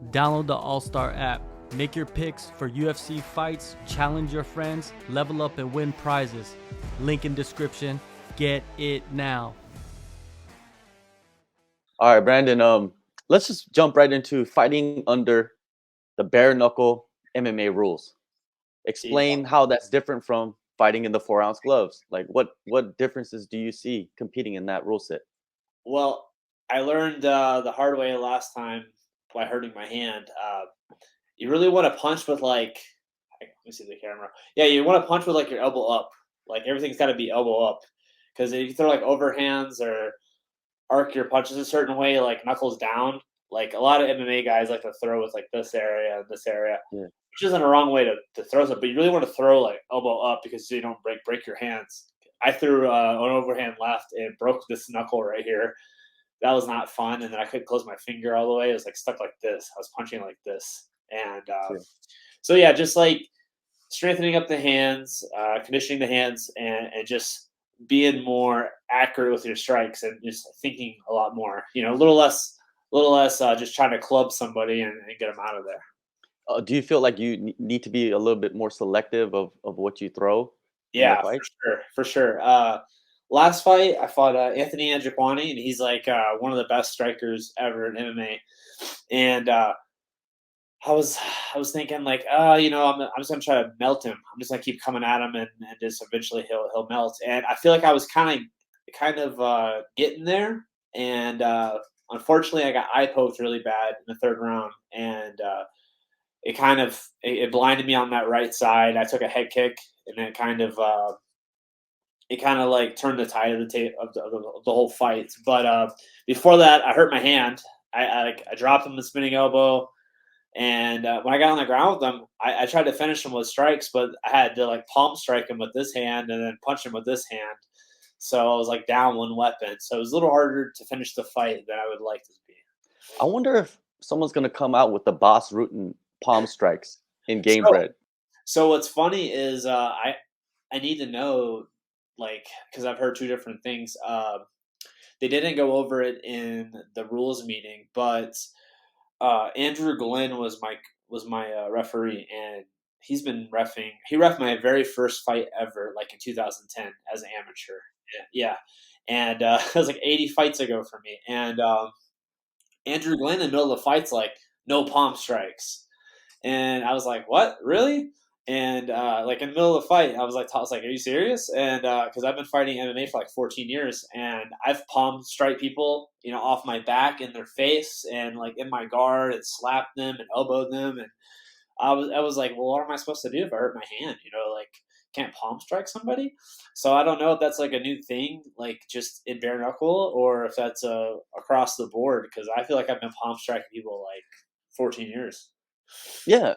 Download the AllStar app. Make your picks for UFC fights, challenge your friends, level up and win prizes. Link in description. Get it now. All right, Brandon. Let's just jump right into fighting under the bare knuckle MMA rules. Explain how that's different from fighting in the 4-ounce gloves. Like, what differences do you see competing in that rule set? Well, I learned the hard way last time by hurting my hand. You really want to punch with let me see the camera. Yeah, you want to punch with like your elbow up. Like everything's got to be elbow up. Because if you throw like overhands or arc your punches a certain way, like knuckles down, like a lot of MMA guys like to throw with like this area and this area, Yeah. which isn't a wrong way to throw something. But you really want to throw like elbow up because you don't break your hands. I threw an overhand left and broke this knuckle right here. That was not fun, and then I couldn't close my finger all the way. It was like stuck like this. I was punching like this, and Yeah. so yeah, just like strengthening up the hands, conditioning the hands, and just being more accurate with your strikes and just thinking a lot more. You know, a little less just trying to club somebody and get them out of there. Do you feel like you need to be a little bit more selective of what you throw in the Yeah, fight? for sure. Last fight, I fought Anthony Andriquani, and he's like one of the best strikers ever in MMA. And I was I was thinking like, I'm just gonna try to melt him. I'm just gonna keep coming at him, and just eventually he'll melt. And I feel like I was kind of getting there, and unfortunately, I got eye poked really bad in the third round, and it blinded me on that right side. I took a head kick, and it kind of like turned the tide of the tape of the whole fight. But before that, I hurt my hand. I dropped him the spinning elbow, and when I got on the ground with him, I tried to finish him with strikes, but I had to like palm strike him with this hand and then punch him with this hand. So I was like down one weapon. So it was a little harder to finish the fight than I would like to be. I wonder if someone's gonna come out with the boss root and palm strikes in So Gamebred. so what's funny is I need to know, like, because I've heard two different things. They didn't go over it in the rules meeting, but Andrew Glenn was my referee, and he's been refing. He ref my very first fight ever, like in 2010, as an amateur. Yeah, and it was like 80 fights ago for me. And Andrew Glenn in the middle of the fight's like, no palm strikes, and I was like, what, really? And like in the middle of the fight, I was like, are you serious? And because I've been fighting MMA for like 14 years, and I've palm strike people, off my back in their face, and like in my guard, and slapped them and elbowed them, and I was like, well, what am I supposed to do if I hurt my hand? Like can't palm strike somebody. So I don't know if that's like a new thing, like just in bare knuckle, or if that's across the board. Because I feel like I've been palm striking people like 14 years. Yeah,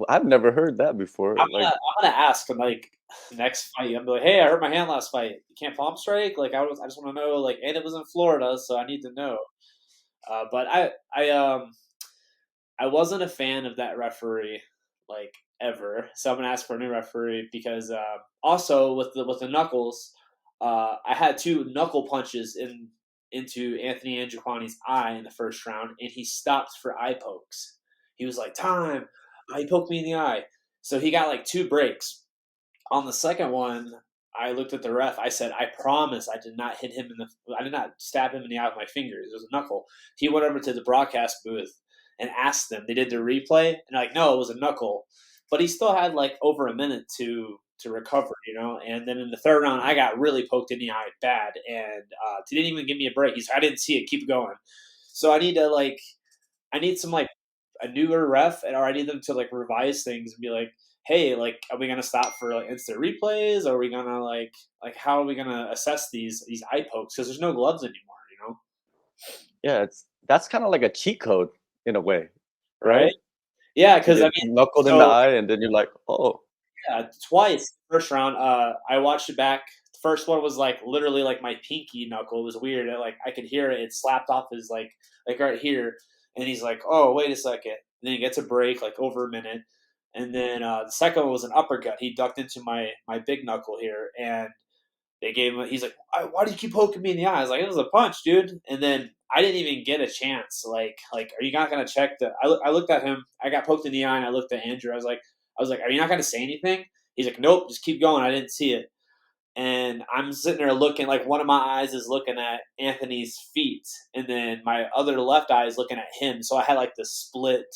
I've never heard that I'm before. gonna Like, I'm gonna ask him like next fight. I'm like, hey, I hurt my hand last fight. You can't palm strike. Like I just want to know. Like, and it was in Florida, so I need to know. But I wasn't a fan of that referee like ever. So I'm gonna ask for a new referee because also with the knuckles, I had two knuckle punches into Anthony Andriquani's eye in the first round, and he stopped for eye pokes. He was like, "Time." He poked me in the eye, so he got like two breaks. On the second one, I looked at the ref. I said, "I promise, I did not hit him I did not stab him in the eye with my fingers. It was a knuckle." He went over to the broadcast booth and asked them. They did the replay, and like, no, it was a knuckle. But he still had like over a minute to recover, And then in the third round, I got really poked in the eye bad, and he didn't even give me a break. He's, I didn't see it. Keep going. So I need some like a newer ref, or I need them to like revise things and be like, hey, like, are we gonna stop for like instant replays? Or are we gonna like how are we gonna assess these eye pokes? Because there's no gloves anymore, yeah, that's kind of like a cheat code in a way, right? right? Yeah, You because I get mean, knuckled in the so eye, and then you're like, oh, yeah, twice first round. I watched it back. The first one was like literally like my pinky knuckle. It was weird. Like I could hear it. It slapped off his like right here, and he's like, "Oh, wait a second." And then he gets a break like over a minute, and then the second one was an uppercut. He ducked into my big knuckle here, and they gave him. He's like, why do you keep poking me in the eye? I was like, it was a punch, dude. And then I didn't even get a chance. Like, are you not gonna check the? I looked at him. I got poked in the eye, and I looked at Andrew. I was like, are you not gonna say anything? He's like, nope, just keep going. I didn't see it. And I'm sitting there looking, like one of my eyes is looking at Anthony's feet, and then my other left eye is looking at him. So I had like the split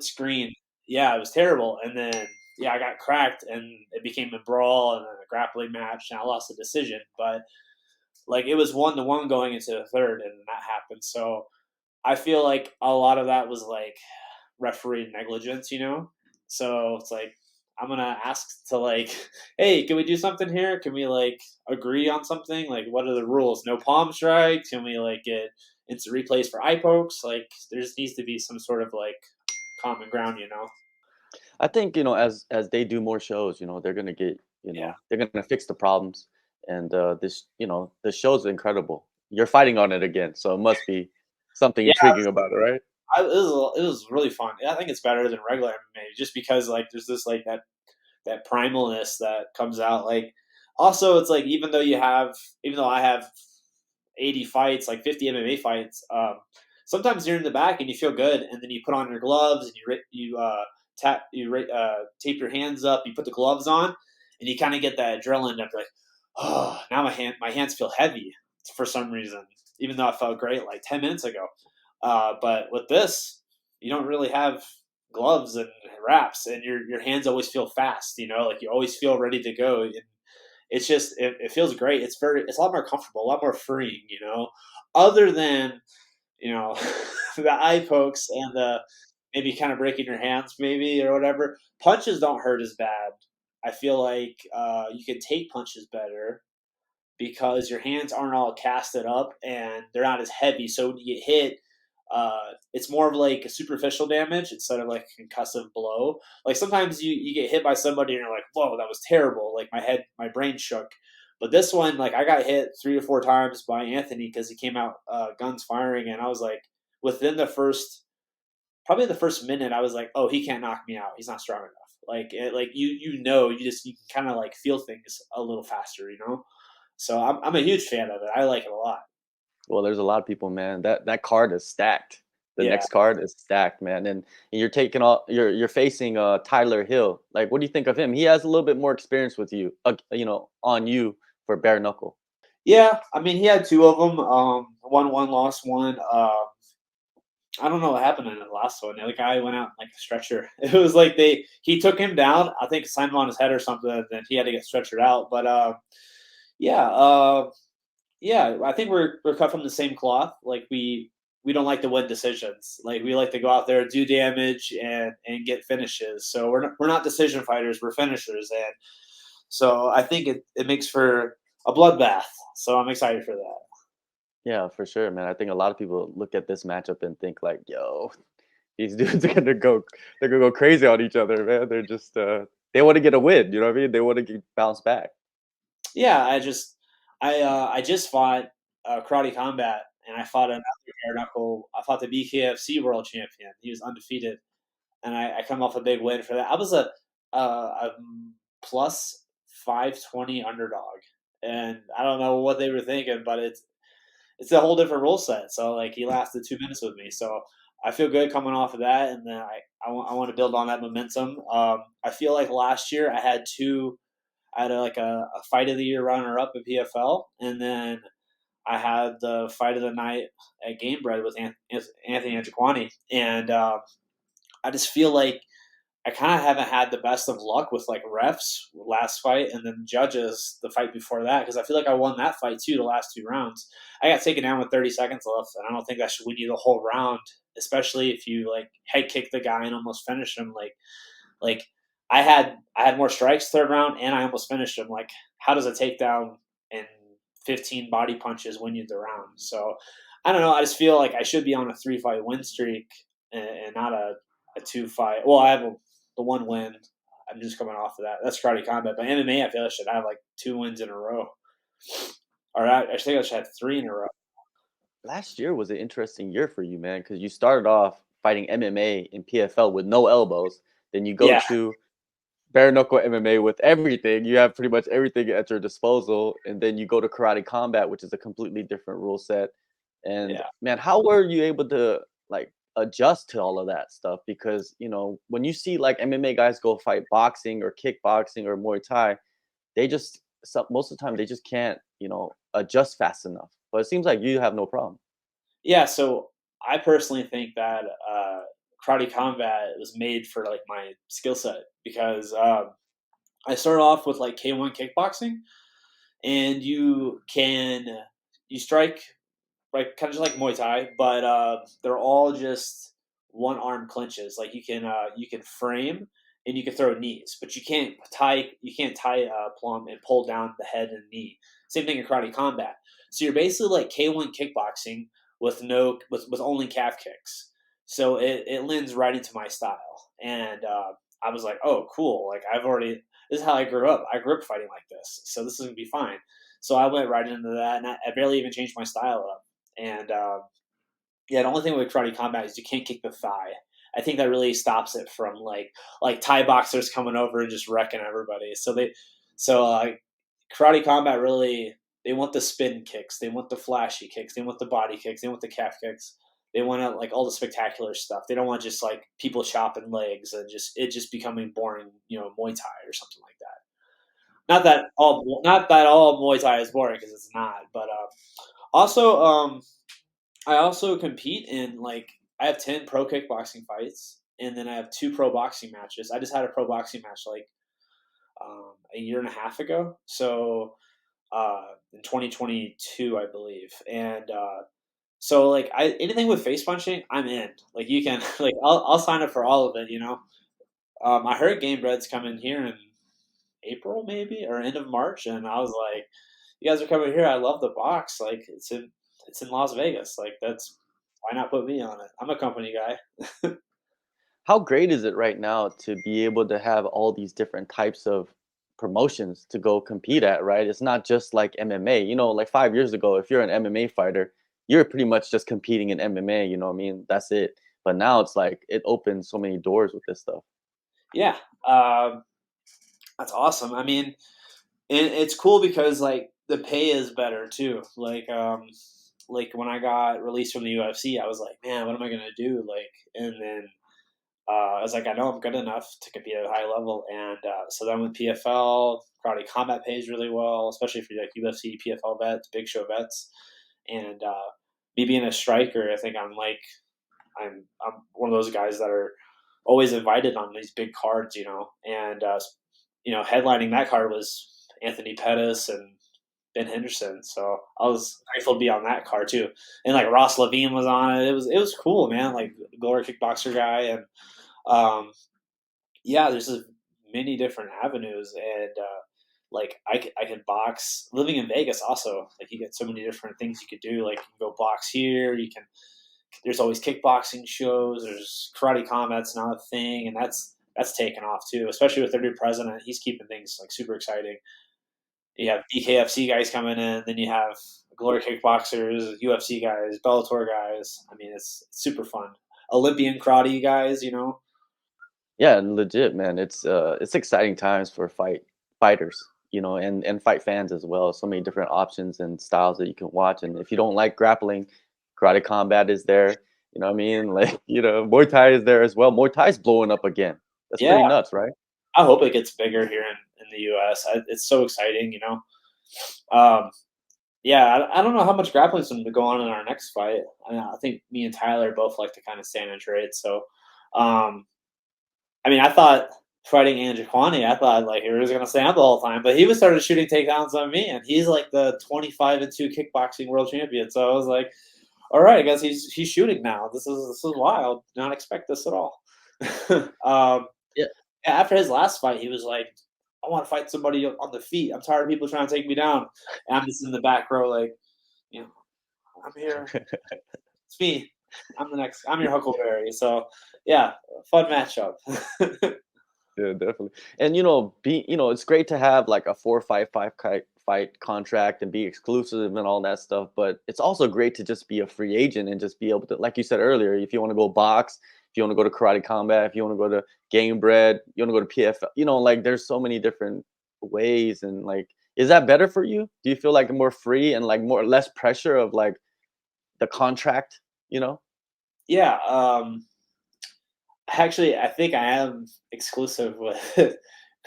screen. Yeah, it was terrible. And then yeah, I got cracked, and it became a brawl and a grappling match, and I lost the decision. But like it was 1-1 going into the third, and that happened. So I feel like a lot of that was like referee negligence, you know? So it's like I'm gonna ask to like, hey, can we do something here? Can we like agree on something? Like, what are the rules? No palm strikes? Can we like get instant replays for eye pokes? Like, there just needs to be some sort of like common ground, you know? I think, as they do more shows, they're gonna get, Yeah. they're gonna fix the problems, and this, the show's incredible. You're fighting on it again, so it must be something Yeah, intriguing about it, right? it was really fun. I think it's better than regular MMA just because like there's this like that primalness that comes out. Like also it's like even though I have 80 fights, like 50 MMA fights, sometimes you're in the back and you feel good, and then you put on your gloves and tape your hands up, you put the gloves on, and you kind of get that adrenaline up like, oh, now my hands feel heavy for some reason, even though I felt great like 10 minutes ago. But with this, you don't really have gloves and wraps, and your hands always feel fast. You know, like you always feel ready to go. And it's just it feels great. It's a lot more comfortable, a lot more freeing. You know, other than the eye pokes and the maybe kind of breaking your hands, maybe or whatever. Punches don't hurt as bad. I feel like you can take punches better because your hands aren't all casted up and they're not as heavy. So when you get hit, it's more of like a superficial damage instead of like a concussive blow. Like sometimes you get hit by somebody and you're like, whoa, that was terrible. Like my brain shook. But this one, like I got hit 3 or 4 times by Anthony because he came out guns firing, and I was like, within probably the first minute, I was like, oh, he can't knock me out. He's not strong enough. Like you can kind of like feel things a little faster, you know. So I'm a huge fan of it. I like it a lot. Well, there's a lot of people, man. That card is stacked. The Yeah. next card is stacked, man. And you're facing Tyler Hill. Like, what do you think of him? He has a little bit more experience with you, on you for bare knuckle. Yeah, I mean, he had two of them. Won one, lost one. I don't know what happened in the last one. The guy went out like a stretcher. It was like he took him down. I think signed him on his head or something, and then he had to get stretchered out. But yeah, yeah, I think we're cut from the same cloth. Like we don't like to win decisions. Like we like to go out there, do damage, and get finishes. So we're not decision fighters. We're finishers, and so I think it makes for a bloodbath. So I'm excited for that. Yeah, for sure, man. I think a lot of people look at this matchup and think like, yo, these dudes they're gonna go crazy on each other, man. They're just they want to get a win, you know what I mean? They want to get bounce back. Yeah, I just fought karate combat, and I fought another bare knuckle. I fought the BKFC world champion. He was undefeated, and I come off a big win for that. I was a plus 520 underdog, and I don't know what they were thinking, but it's a whole different rule set. So like he lasted 2 minutes with me, so I feel good coming off of that, and then I want to build on that momentum. I feel like last year I had a fight of the year runner up at PFL, and then I had the fight of the night at Gamebred with Anthony Antiquani, and I just feel like I kind of haven't had the best of luck with like refs last fight and then judges the fight before that, because I feel like I won that fight too, the last 2 rounds. I got taken down with 30 seconds left, and I don't think that should win you the whole round, especially if you like head kick the guy and almost finish him. Like I had more strikes third round, and I almost finished him. Like, how does a takedown and 15 body punches win you the round? So I don't know. I just feel like I should be on a 3-fight win streak, and not a 2-fight. Well, I have the one win. I'm just coming off of that. That's karate combat. But MMA, I feel I should have like 2 wins in a row. Or I think I should have 3 in a row. Last year was an interesting year for you, man, because you started off fighting MMA in PFL with no elbows. Then you go Yeah. to bare knuckle MMA with everything. You have pretty much everything at your disposal, and then you go to karate combat, which is a completely different rule set. And Yeah. man, how were you able to like adjust to all of that stuff? Because when you see like MMA guys go fight boxing or kickboxing or Muay Thai, they just most of the time they just can't adjust fast enough. But it seems like you have no problem. Yeah, so I personally think that karate combat was made for like my skill set because I started off with like K1 kickboxing, and you strike like kind of just like Muay Thai, but they're all just one arm clinches. Like you can frame and you can throw knees, but you can't tie plumb and pull down the head and knee. Same thing in karate combat. So you're basically like K1 kickboxing with no with only calf kicks. So it lends right into my style, and I was like, oh, cool. Like this is how I grew up. I grew up fighting like this, so this is gonna be fine. So I went right into that, and I barely even changed my style up. And yeah, the only thing with karate combat is you can't kick the thigh. I think that really stops it from like Thai boxers coming over and just wrecking everybody. So karate combat really, they want the spin kicks, they want the flashy kicks, they want the body kicks, they want the calf kicks. They want like all the spectacular stuff. They don't want just like people chopping legs and just becoming boring, Muay Thai or something like that. Not that all Muay Thai is boring, because it's not. But also, I also compete in like I have 10 pro kickboxing fights, and then I have 2 pro boxing matches. I just had a pro boxing match like a year and a half ago, so in 2022, I believe. And so like anything with face punching, I'm in. Like you can like I'll sign up for all of it. I heard Gamebred's coming here in April maybe, or end of March, and I was like, you guys are coming here. I love the box. Like it's in Las Vegas. Like that's why not put me on it? I'm a company guy. How great is it right now to be able to have all these different types of promotions to go compete at, right? It's not just like MMA. Like 5 years ago, if you're an MMA fighter, you're pretty much just competing in MMA, you know what I mean? That's it. But now it's like it opens so many doors with this stuff. Yeah, that's awesome. I mean, and it's cool because like the pay is better too. Like when I got released from the UFC, I was like, man, what am I gonna do? Like, and then I was like, I know I'm good enough to compete at a high level, and so then with PFL, karate combat pays really well, especially for like UFC, PFL vets, big show vets, and me being a striker, I think I'm one of those guys that are always invited on these big cards, and headlining that card was Anthony Pettis and Ben Henderson, so I was grateful to be on that card too, and like Ross Levine was on it. It was cool, man. Like Glory kickboxer guy, and um, yeah, there's just many different avenues, and like I can box. Living in Vegas, also, like you get so many different things you could do. Like you can go box here. There's always kickboxing shows. There's karate combat's now a thing, and that's taken off too. Especially with their new president, he's keeping things like super exciting. You have BKFC guys coming in, then you have Glory kickboxers, UFC guys, Bellator guys. I mean, it's super fun. Olympian karate guys. Yeah, legit, man. It's exciting times for fighters, and fight fans as well. So many different options and styles that you can watch. And if you don't like grappling, karate combat is there. You know what I mean? Like, Muay Thai is there as well. Muay Thai's blowing up again. That's Yeah, pretty nuts, right? I hope it gets bigger here in the US. It's so exciting. Um, yeah, I don't know how much grappling's going to go on in our next fight. I think me and Tyler both like to kind of stand and trade. So, um, I mean, I thought fighting Andrew Kwani, I thought like he was going to stand the whole time, but he was started shooting takedowns on me, and he's like the 25-2 kickboxing world champion. So I was like, all right, I guess he's shooting now. This is wild. Did not expect this at all. um, Yeah. After his last fight, he was like, I want to fight somebody on the feet. I'm tired of people trying to take me down. And I'm just in the back row, like, you know, I'm here. It's me. I'm your Huckleberry. So, yeah, fun matchup. Yeah, definitely. And it's great to have like a 4 or 5 fight contract and be exclusive and all that stuff. But it's also great to just be a free agent and just be able to, like you said earlier, if you want to go box, if you want to go to Karate Combat, if you want to go to Gamebred, you want to go to PFL, you know, like there's so many different ways. And like, is that better for you? Do you feel like more free and like less pressure of like the contract, you know? Yeah. Actually, I think I am exclusive with Oh,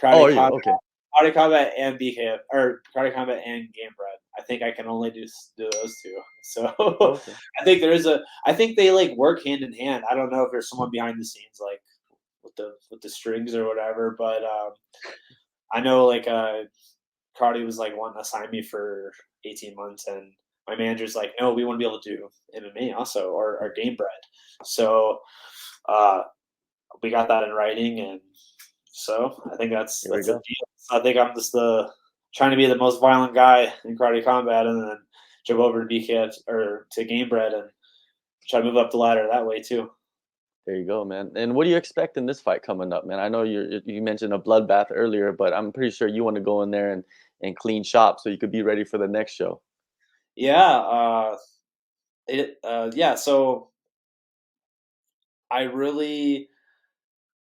Karate are you? Combat, Okay. Karate Combat and BKF, or Karate Combat and Gamebred. I think I can only do those two. So Okay. I think I think they like work hand in hand. I don't know if there's someone behind the scenes like with the strings or whatever, but I know like Karate was like wanting to sign me for 18 months, and my manager's like, no, we want to be able to do MMA also or Gamebred. So uh, we got that in writing, and so I think that's Here we the go. deal. So I think I'm just trying to be the most violent guy in Karate Combat, and then jump over to BKF or to Gamebred and try to move up the ladder that way too. There you go, man. And what do you expect in this fight coming up, man? I know you mentioned a bloodbath earlier, but I'm pretty sure you want to go in there and clean shop so you could be ready for the next show. Yeah, yeah. So I really,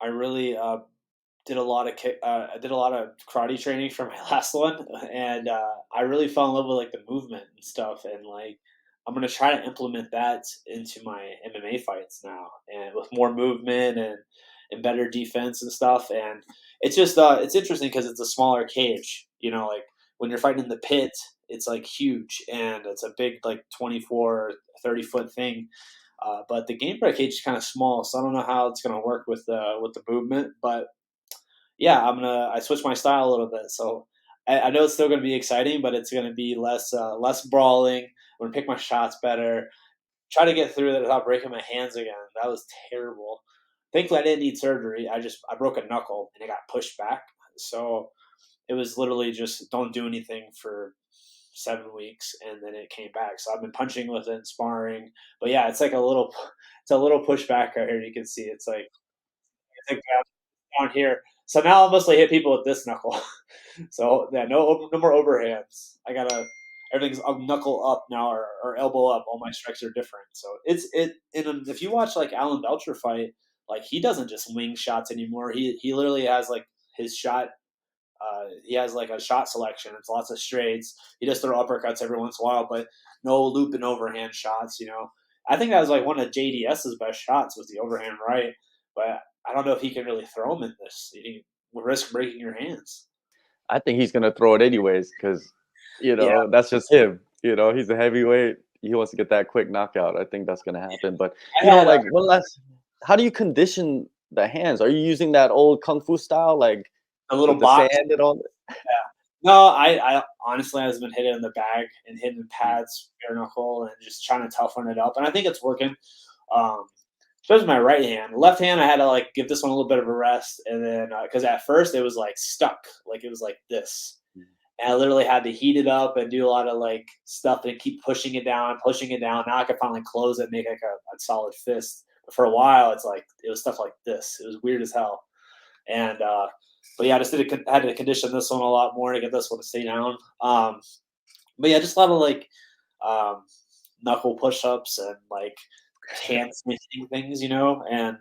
I really did a lot of I did a lot of karate training for my last one, and I really fell in love with like the movement and stuff, and like I'm gonna try to implement that into my MMA fights now, and with more movement and better defense and stuff. And it's just it's interesting because it's a smaller cage, you know, like when you're fighting in the pit, it's like huge and it's a big like 24 or 30-foot thing. But the Gamebred cage is kind of small, so I don't know how it's going to work with the movement. But yeah, I switched my style a little bit, so I know it's still going to be exciting, but it's going to be less brawling. I'm going to pick my shots better. Try to get through it without breaking my hands again. That was terrible. Thankfully, I didn't need surgery. I broke a knuckle and it got pushed back. So it was literally just don't do anything for 7 weeks, and then it came back. So I've been punching with it and sparring. But yeah, it's like it's a little pushback right here. You can see it's like down here. So now I mostly hit people with this knuckle. So yeah, no more overhands. Everything's knuckle up now or elbow up. All my strikes are different. So if you watch like Alan Belcher fight, like he doesn't just wing shots anymore. He literally has like his shot. He has like a shot selection. It's lots of straights. He does throw uppercuts every once in a while, but no loop and overhand shots. You know, I think that was like one of JDS's best shots was the overhand right, but I don't know if he can really throw them in this. You risk breaking your hands. I think he's gonna throw it anyways because, you Yeah, know, that's just him. You know, he's a heavyweight. He wants to get that quick knockout. I think that's gonna happen. But I you know, had like one last, how do you condition the hands? Are you using that old kung fu style, like a little with the box. sand and all? No, I honestly I have been hitting in the bag and hitting pads, bare knuckle, and just trying to toughen it up. And I think it's working. Um, Especially my right hand. Left hand, I had to like give this one a little bit of a rest, and then because at first it was like stuck, like it was like this, and I literally had to heat it up and do a lot of like stuff and keep pushing it down, pushing it down. Now I can finally close it, make like a solid fist. But for a while, it's like it was stuff like this. It was weird as hell. And but yeah, I just had to condition this one a lot more to get this one to stay down. But yeah, just a lot of like um, knuckle push-ups and like hand smithing things, you know. And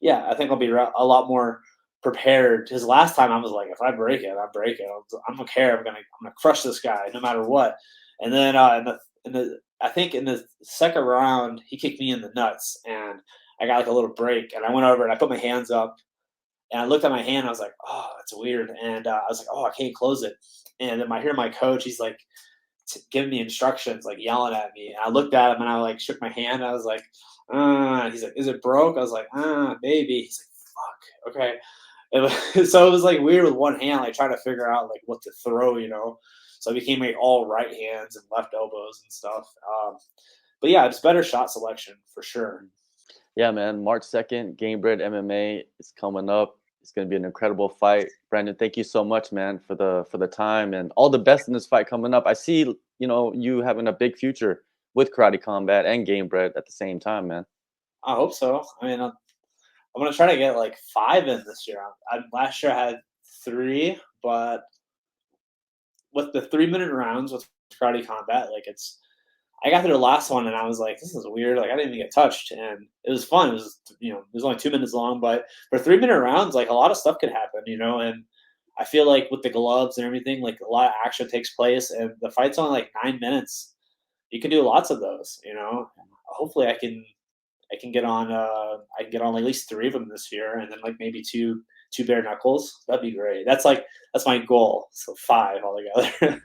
yeah, I think I'll be a lot more prepared. Because last time I was like, if I break it, I break it. I'm gonna care. I'm gonna crush this guy no matter what. And then I think in the second round, he kicked me in the nuts, and I got like a little break, and I went over and I put my hands up, and I looked at my hand. I was like, oh, that's weird. And I was like, oh, I can't close it. And then I hear my coach. He's like giving me instructions, like yelling at me. And I looked at him and I like shook my hand. I was like, he's like, is it broke? I was like, maybe. He's like, fuck, okay. So it was like weird with one hand, like trying to figure out like what to throw, you know. So it became like all right hands and left elbows and stuff. But yeah, it's better shot selection for sure. Yeah, man. March 2nd, Gamebred MMA is coming up. It's going to be an incredible fight. Brandon, thank you so much, man, for the time and all the best in this fight coming up. I see, you know, you having a big future with Karate Combat and Gamebred at the same time, man. I hope so. I mean, I'm gonna try to get like 5 in this year. Last year I had 3, but with the 3-minute rounds with Karate Combat, like I got through the last one and I was like, this is weird. Like I didn't even get touched, and it was fun. It was, it was only 2 minutes long, but for 3-minute rounds, like a lot of stuff could happen, and I feel like with the gloves and everything, like a lot of action takes place, and the fight's only like 9 minutes. You can do lots of those, Hopefully I can get on like at least 3 of them this year, and then like maybe two bare knuckles. That'd be great. That's my goal. So 5 altogether.